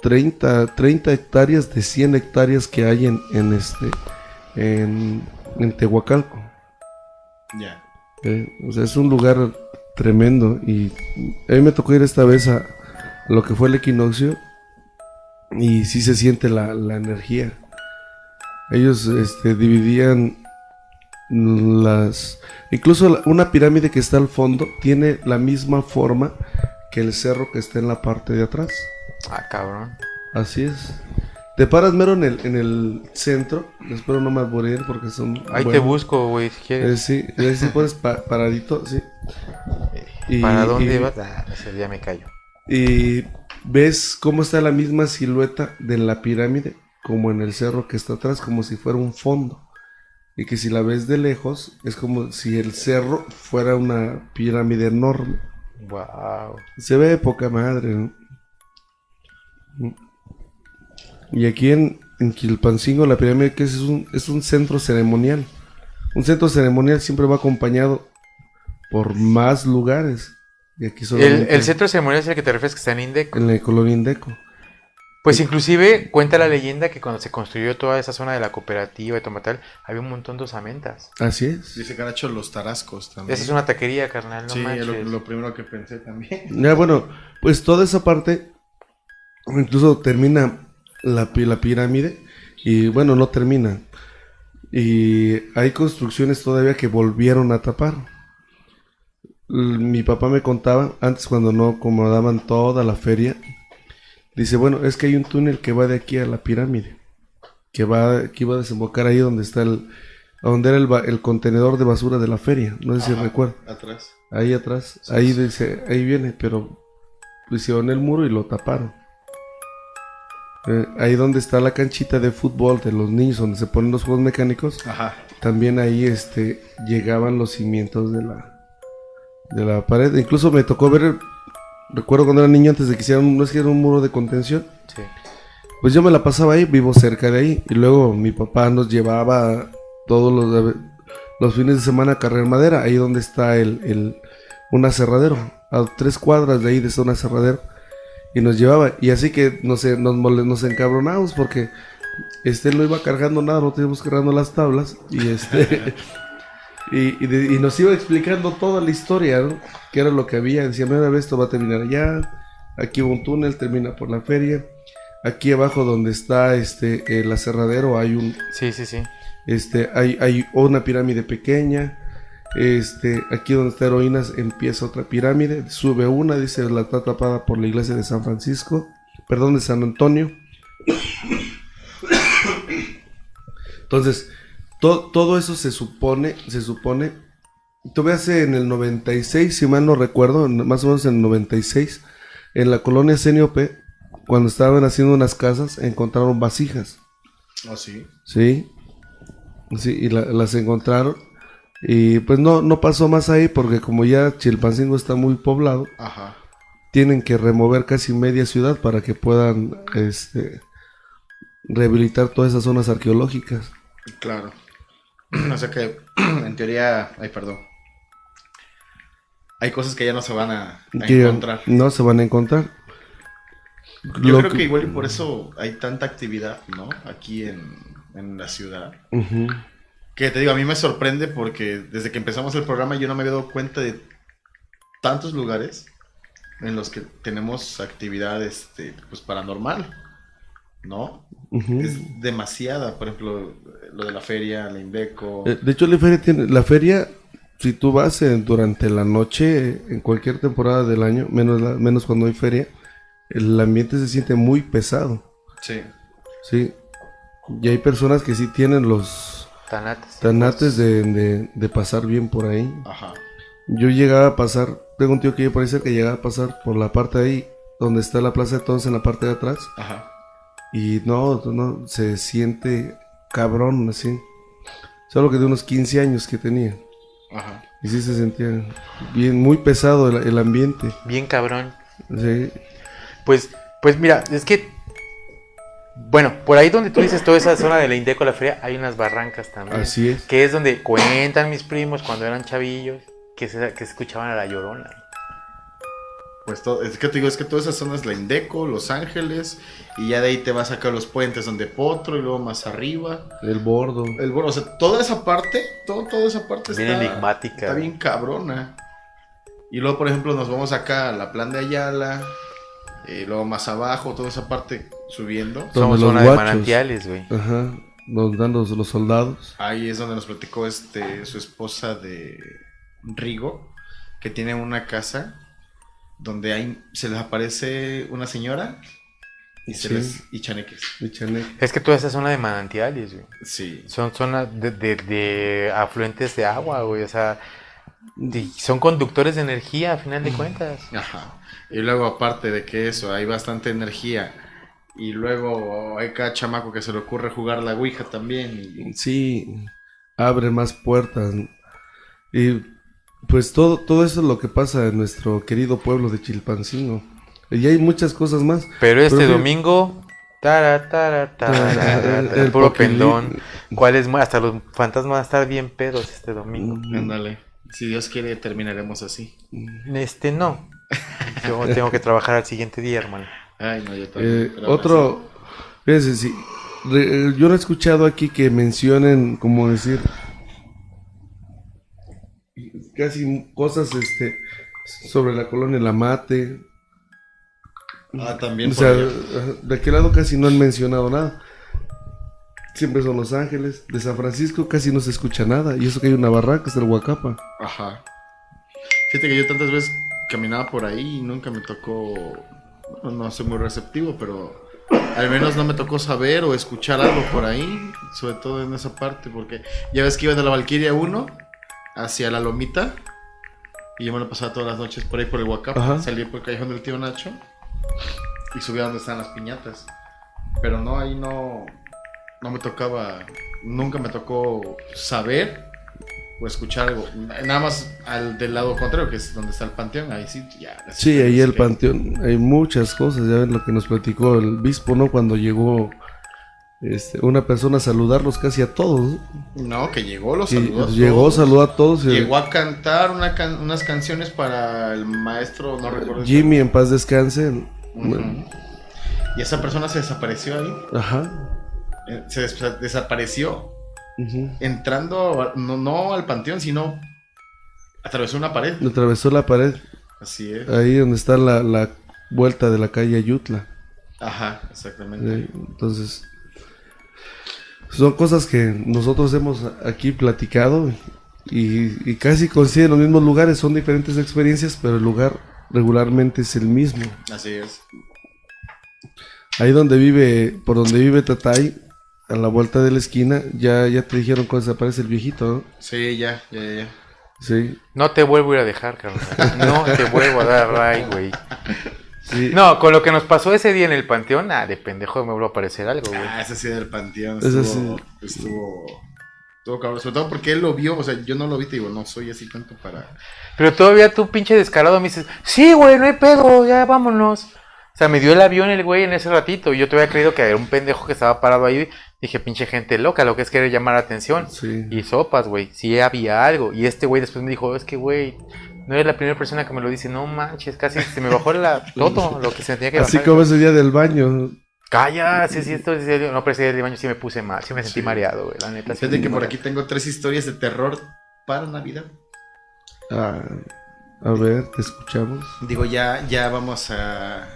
30 hectáreas de 100 hectáreas que hay en Tehuacalco. Ya. O sea, es un lugar tremendo. Y a mí me tocó ir esta vez a lo que fue el equinoccio. Y sí se siente la energía. Ellos dividían incluso una pirámide que está al fondo tiene la misma forma que el cerro que está en la parte de atrás. Ah, cabrón. Así es. Te paras mero en el centro. Espero no me alburear porque son... Ahí te buenos. busco, güey, si quieres. Sí, y ahí se pones paradito, sí. ¿Para dónde vas? Ah, ese día me callo. Y ves cómo está la misma silueta de la pirámide como en el cerro que está atrás, como si fuera un fondo. y que si la ves de lejos es como si el cerro fuera una pirámide enorme. Wow. Se ve de poca madre, ¿no? Y aquí en Quilpancingo la pirámide que es un centro ceremonial. Un centro ceremonial siempre va acompañado por más lugares. Y aquí solamente El centro ceremonial es el que te refieres que está en Indeco. en la colonia Indeco. Pues inclusive cuenta la leyenda que cuando se construyó toda esa zona de la cooperativa y Tomatal, había un montón de osamentas. Así es. Dice que han hecho los tarascos también. Esa es una taquería, carnal, no Sí, manches. lo primero que pensé también. Ya bueno, pues toda esa parte incluso termina la pirámide y bueno, no termina. Y hay construcciones todavía que volvieron a tapar. Mi papá me contaba, antes cuando no acomodaban toda la feria, dice, bueno, es que hay un túnel que va de aquí a la pirámide, que iba a desembocar ahí donde está donde era el contenedor de basura de la feria, no sé si recuerda. Atrás. Ahí atrás, Sí, ahí sí. dice, ahí viene, pero hicieron el muro y lo taparon. Ahí donde está la canchita de fútbol de los niños, donde se ponen los juegos mecánicos, Ajá. también ahí llegaban los cimientos de la pared. Incluso me tocó ver, recuerdo cuando era niño, antes de que no hicieran un muro de contención, Sí. pues yo me la pasaba ahí, vivo cerca de ahí, y luego mi papá nos llevaba todos los fines de semana a cargar madera, ahí donde está un aserradero, a 3 cuadras de ahí de un aserradero, y nos llevaba, y así que nos encabronamos porque no iba cargando nada, no teníamos cargando las tablas, y y nos iba explicando toda la historia, ¿no? Que era lo que había, decía, mira, esto va a terminar allá, aquí va un túnel, termina por la feria, aquí abajo donde está el aserradero hay Sí, sí, sí. hay una pirámide pequeña, aquí donde está Heroínas empieza otra pirámide, sube una, dice, la está tapada por la iglesia de San Francisco, perdón, de San Antonio. Entonces, todo eso se supone, tú veas en el 96, si mal no recuerdo, más o menos en el 96, en la colonia CNOP, cuando estaban haciendo unas casas, encontraron vasijas. ¿Oh, sí? Sí, y las encontraron. Y pues no pasó más ahí porque como ya Chilpancingo está muy poblado, Ajá. tienen que remover casi media ciudad para que puedan rehabilitar todas esas zonas arqueológicas. Claro. O sea que, en teoría, ay, perdón. Hay cosas que ya no se van a Que encontrar. no se van a encontrar. Yo creo que igual y por eso hay tanta actividad, ¿no? Aquí en la ciudad. Ujú. Que te digo, a mí me sorprende porque desde que empezamos el programa yo no me había dado cuenta de tantos lugares en los que tenemos actividad pues paranormal, ¿no? Ujú. Es demasiada, por ejemplo, lo de la feria, la Indeco. De hecho, la feria, si tú vas durante la noche, en cualquier temporada del año, menos cuando hay feria, el ambiente se siente muy pesado, Sí. ¿sí? Y hay personas que sí tienen los tanates de pasar bien por ahí. Ajá. Yo llegaba a pasar, tengo un tío que por ahí cerca, llegaba a pasar por la parte de ahí, donde está la plaza de todos en la parte de atrás, Ajá. y no, se siente cabrón así. Solo que de unos 15 años que tenía. Ajá. Y sí se sentía bien, muy pesado el ambiente. Bien cabrón. Sí. Pues mira, es que, bueno, por ahí donde tú dices toda esa zona de la Indeco, la feria, hay unas barrancas también. Así es. Que es donde cuentan mis primos cuando eran chavillos que se escuchaban a la Llorona. Pues es que te digo, es que toda esa zona es la Indeco, Los Ángeles, y ya de ahí te vas acá a los puentes donde Potro, y luego más arriba. El bordo. O sea, toda esa parte, toda esa parte Bien enigmática. está bien cabrona. Y luego, por ejemplo, nos vamos acá a la Plan de Ayala, luego más abajo, toda esa parte subiendo. Somos los zona de guachos. manantiales, güey. Ajá. Nos dan los soldados. Ahí es donde nos platicó su esposa de Rigo, que tiene una casa donde se les aparece una señora y y chaneques. Y chaneque. Es que toda esa zona de manantiales, güey. Sí. Son zonas de afluentes de agua, güey. O sea, son conductores de energía, a final de cuentas. Ajá. Y luego, aparte de que eso, hay bastante energía. Y luego hay cada chamaco que se le ocurre jugar la Ouija también. Sí. abre más puertas. Y pues todo eso es lo que pasa en nuestro querido pueblo de Chilpancingo. Y hay muchas cosas más. Pero este Pero que- domingo, El puro popili- pendón. ¿Cuál es más? Hasta los fantasmas van a estar bien pedos este domingo. Ándale. Si Dios quiere, terminaremos así. No. Yo tengo que trabajar al siguiente día, hermano. Ay, no, yo también. pero aún Otro, fíjense, sí, yo no he escuchado aquí que mencionen, como decir, casi cosas sobre la colonia La Mate. así. También O por sea, allá. de aquel lado casi no han mencionado nada. Siempre son Los Ángeles. De San Francisco casi no se escucha nada. Y eso que hay una barranca, es el Huacapa. Ajá. Fíjate que yo tantas veces caminaba por ahí y nunca me tocó, no soy muy receptivo, pero al menos no me tocó saber o escuchar algo por ahí, sobre todo en esa parte, porque ya ves que iba de la Valquiria 1 hacia la Lomita y yo me lo pasaba todas las noches por ahí por el Huacapa, Ajá. salía por el callejón del tío Nacho y subía donde están las piñatas, pero no, ahí no me tocaba, nunca me tocó saber o escuchar algo. Nada más del lado contrario, que es donde está el panteón, ahí sí, ya. Sí, ahí el panteón. Hay muchas cosas. Ya ven lo que nos platicó el obispo, ¿no? Cuando llegó una persona a saludarlos casi a todos. ¿No? No, que llegó, los Y saludó. a llegó, todos. saludó a todos. Llegó a cantar unas canciones para el maestro, no recuerdo. Jimmy, en paz descanse. Ujú. Y esa persona se desapareció ahí. Ajá. Desapareció Ujú. entrando, no al panteón, sino atravesó una pared. Atravesó la pared. Así es. Ahí donde está la vuelta de la calle Ayutla. Ajá, exactamente. Entonces, son cosas que nosotros hemos aquí platicado y casi coinciden en los mismos lugares, son diferentes experiencias, pero el lugar regularmente es el mismo. Así es. Ahí por donde vive Tatay, a la vuelta de la esquina, ya te dijeron cuando desaparece el viejito, ¿no? Sí, ya. Sí, No te vuelvo a ir a dejar, carnal. No te vuelvo a dar ray, güey. sí. No, con lo que nos pasó ese día en el panteón, de pendejo me vuelvo a aparecer algo, güey. Ese sí del panteón Ese estuvo cabrón, sobre todo porque él lo vio, o sea, yo no lo vi, te digo, no soy así tanto para... Pero todavía tú, pinche descarado, me dices, sí, güey, no hay pedo, ya vámonos. O sea, me dio el avión el güey en ese ratito. Y yo te había creído que era un pendejo que estaba parado ahí. Dije, pinche gente loca, lo que es querer llamar la atención. Sí. Y sopas, güey, sí había algo. Y este güey después me dijo, es que, güey, no eres la primera persona que me lo dice. No manches, casi se me bajó todo lo que se tenía que bajar. Así como ese día del baño. Calla, sí, esto es serio. No, pero ese día del baño sí me puse mal, sí me sentí mareado, güey, la neta. Sí Fíjate me que por mareado. aquí tengo 3 historias de terror para Navidad. Ah, a ver, te escuchamos. Digo, ya vamos a...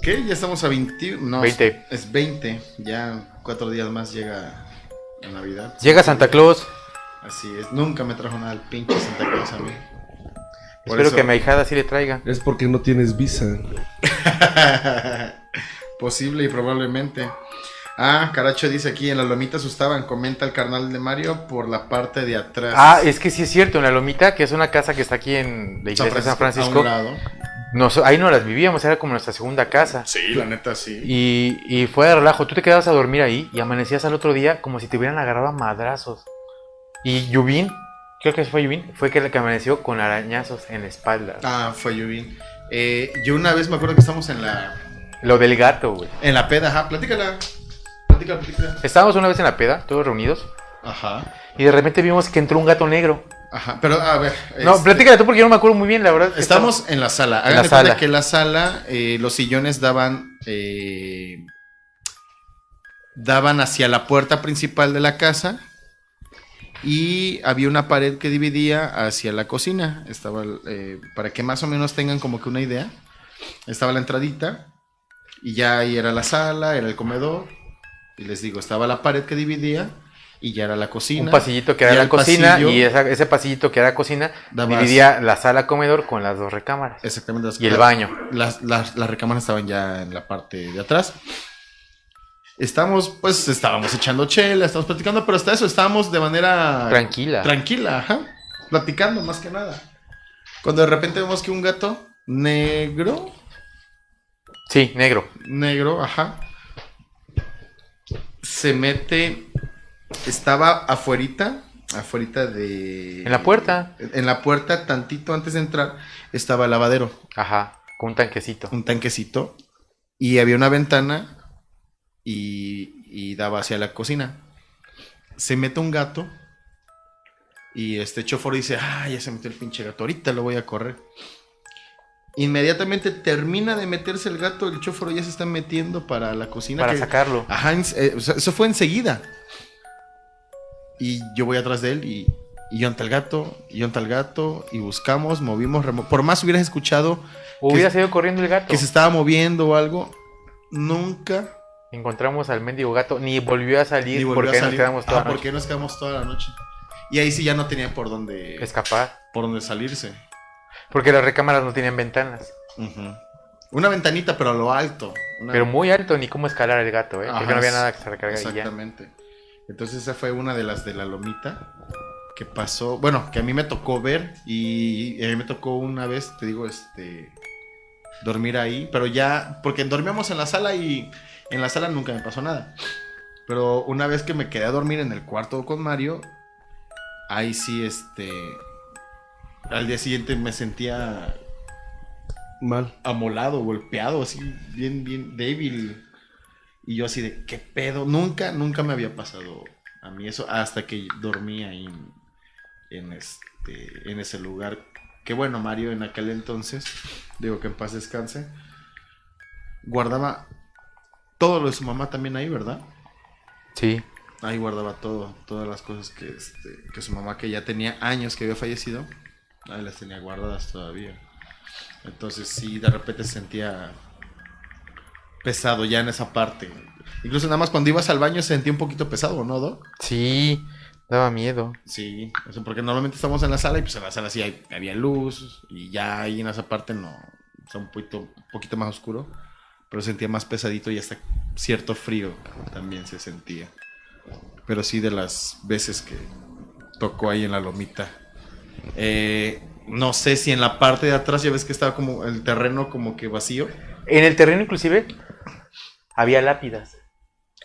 ¿Qué? Ya estamos a 20... No, 20. Es 20. Ya 4 días más llega la Navidad. Llega Santa Claus. Así es. Nunca me trajo nada el pinche Santa Claus a mí. Por Espero eso- que a mi ahijada sí le traiga. Es porque no tienes visa. Posible y probablemente. Caracho dice aquí, en la lomita asustaban, comenta el carnal de Mario por la parte de atrás. Es que sí es cierto, en la Lomita, que es una casa que está aquí en la iglesia de San A Francisco, un lado. ahí no las vivíamos, era como nuestra segunda casa. Sí, la neta sí. Y fue de relajo, tú te quedabas a dormir ahí y amanecías al otro día como si te hubieran agarrado a madrazos. Y Yubín, creo que fue Yubín, fue que amaneció con arañazos en la espalda. Fue Yubin. Yo una vez me acuerdo que estamos en Lo del gato, güey. la peda, ajá, platícala. Platícala. Estábamos una vez en la peda, todos reunidos, Ajá, y de repente vimos que entró un gato negro. ajá, pero a ver. No, platícala tú porque yo no me acuerdo muy bien, la verdad. Estamos en la sala. En la Hagan de cuenta sala. que la sala, los sillones daban hacia la puerta principal de la casa y había una pared que dividía hacia la cocina. Estaba, para que más o menos tengan como que una idea, estaba la entradita y ya ahí era la sala, era el comedor y les digo, estaba la pared que dividía y ya era la cocina. Un pasillito que era Y la el cocina pasillo y ese pasillito que era la cocina daba dividía la sala comedor con las dos recámaras. Exactamente. Y el baño. Las recámaras estaban ya en la parte de atrás. Estábamos echando chela, estábamos platicando, pero hasta eso estábamos de manera Tranquila. ajá, platicando más que nada. Cuando de repente vemos que un gato negro, Sí, negro. ajá, se mete estaba afuerita de... En la puerta. En la puerta, tantito antes de entrar, estaba el lavadero, Ajá, con un tanquecito. un tanquecito, y había una ventana y daba hacia la cocina. Se mete un gato y Choforo dice, ya se metió el pinche gato, ahorita lo voy a correr. Inmediatamente termina de meterse el gato, el Choforo ya se está metiendo para la cocina. Para sacarlo. Ajá, o sea, eso fue enseguida. Y yo voy atrás de él y yo ante el gato, y buscamos, movimos, por más hubieras escuchado Hubiera seguido corriendo el gato. que se estaba moviendo o algo, nunca Encontramos al mendigo gato, ni volvió a salir ni volvió porque a ahí nos salir. quedamos toda la Porque noche. nos quedamos toda la noche. Y ahí sí ya no tenía por dónde salirse. Porque las recámaras no tienen ventanas. Ujú. Una ventanita, pero a lo alto. Pero muy alto, ni cómo escalar el gato, ¿eh? Porque Ajá, no había nada que se recarga y ya. exactamente. Entonces esa fue una de las de la lomita que pasó, bueno, que a mí me tocó ver y a mí me tocó una vez, te digo, dormir ahí, pero ya, porque dormíamos en la sala y en la sala nunca me pasó nada. Pero una vez que me quedé a dormir en el cuarto con Mario, ahí sí, al día siguiente me sentía Mal. amolado, golpeado, así, bien débil. Y yo así de, ¿qué pedo? Nunca me había pasado a mí eso hasta que dormí ahí en ese lugar. Que bueno, Mario en aquel entonces, digo que en paz descanse, guardaba todo lo de su mamá también ahí, ¿verdad? Sí. Ahí guardaba todas las cosas que su mamá, que ya tenía años que había fallecido, ahí las tenía guardadas todavía. Entonces sí, de repente se sentía pesado ya en esa parte. Incluso nada más cuando ibas al baño se sentía un poquito pesado, ¿no, Doc? Sí, daba miedo. Sí, eso porque normalmente estamos en la sala y pues en la sala sí había luz y ya ahí en esa parte no, está un poquito más oscuro, pero sentía más pesadito y hasta cierto frío también se sentía. Pero sí, de las veces que tocó ahí en la lomita. No sé si en la parte de atrás ya ves que estaba como el terreno como que vacío. En el terreno inclusive había lápidas.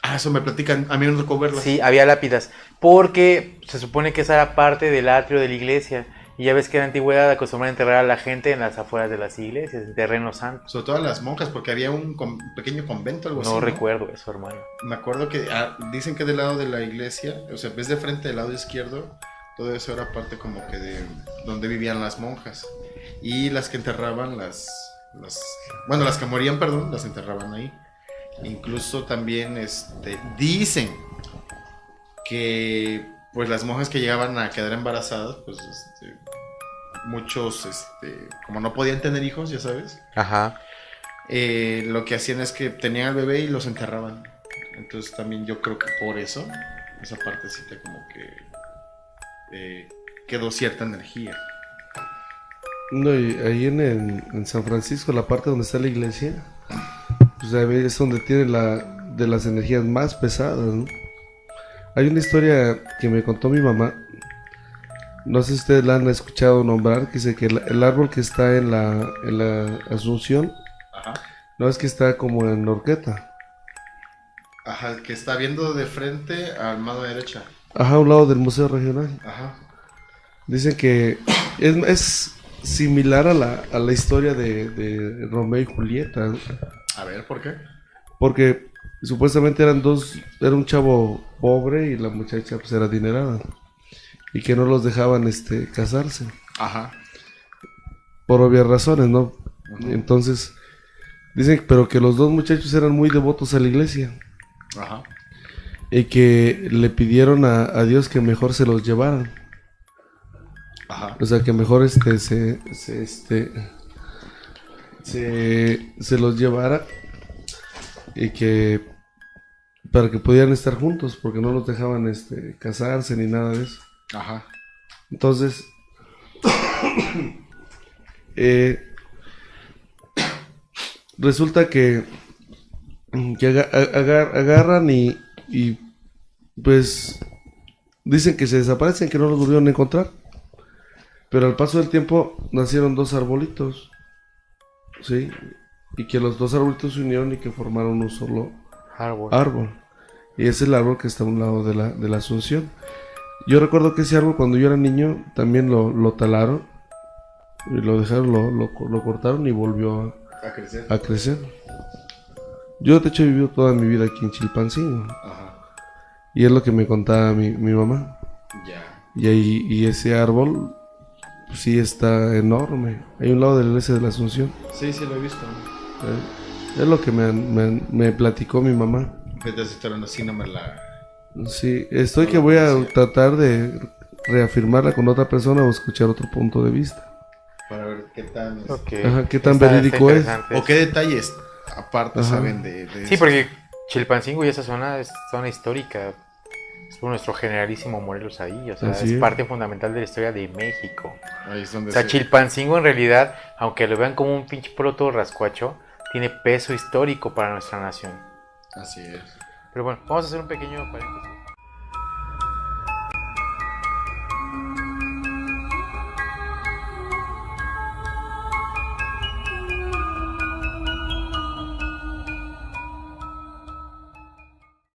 Eso me platican, a mí no me tocó verlas. Sí, había lápidas. Porque se supone que esa era parte del atrio de la iglesia. Y ya ves que en la antigüedad acostumbraban a enterrar a la gente en las afueras de las iglesias, en terreno santo. Sobre todo a las monjas, porque había un pequeño convento, algo así. No recuerdo eso, hermano. Me acuerdo que dicen que del lado de la iglesia, o sea, ves de frente del lado izquierdo, todo eso era parte como que de donde vivían las monjas. Y las que enterraban, las que morían, perdón, las enterraban ahí. Incluso también dicen que pues las monjas que llegaban a quedar embarazadas, pues muchos como no podían tener hijos, ya sabes, Ajá. lo que hacían es que tenían al bebé y los enterraban. Entonces también yo creo que por eso esa partecita como que quedó cierta energía. No, y ahí en San Francisco, la parte donde está la iglesia, pues ahí es donde tiene de las energías más pesadas, ¿no? Hay una historia que me contó mi mamá, no sé si ustedes la han escuchado nombrar, que dice que el árbol que está en la Asunción, Ajá. no es que está como en Horqueta. Ajá, el que está viendo de frente a mano derecha. Ajá, a un lado del Museo Regional. Ajá. Dicen que es similar a la historia de Romeo y Julieta, ¿no? A ver, ¿por qué? Porque supuestamente era un chavo pobre y la muchacha pues era adinerada. Y que no los dejaban casarse. Ajá. Por obvias razones, ¿no? Uh-huh. Entonces, dicen pero que los dos muchachos eran muy devotos a la iglesia. Ajá. Y que le pidieron a Dios que mejor se los llevaran. Ajá. O sea, que mejor se los llevara. Y que para que pudieran estar juntos, porque no los dejaban casarse ni nada de eso. Ajá. Entonces, resulta que agarran y pues dicen que se desaparecen, que no los volvieron a encontrar. Pero al paso del tiempo nacieron dos arbolitos, ¿sí? Y que los dos arbolitos se unieron y que formaron un solo árbol. Y es el árbol que está a un lado de la Asunción. Yo recuerdo que ese árbol cuando yo era niño también lo talaron y lo dejaron, lo cortaron y volvió A crecer. a crecer. Yo de hecho he vivido toda mi vida aquí en Chilpancingo Ajá. y es lo que me contaba mi mamá. Ya. Y ese árbol pues, sí está enorme. Hay un lado de la iglesia de la Asunción. Sí, sí lo he visto. Es lo que me platicó mi mamá. Fíjate, esa historia así no me la... Sí, estoy que voy a tratar de reafirmarla con otra persona o escuchar otro punto de vista. Para ver qué tan... Ok. Ajá, ¿qué tan Está verídico es? interesante. O qué detalles aparte Ajá. saben de Sí, eso. porque Chilpancingo y esa zona es zona histórica. Es por nuestro generalísimo Morelos ahí. O sea, Así es es. parte fundamental de la historia de México. Ahí es donde O sea, se- Chilpancingo en realidad, aunque lo vean como un pinche pueblo todo rascuacho, tiene peso histórico para nuestra nación. Así es. Pero bueno, vamos a hacer un pequeño paréntesis.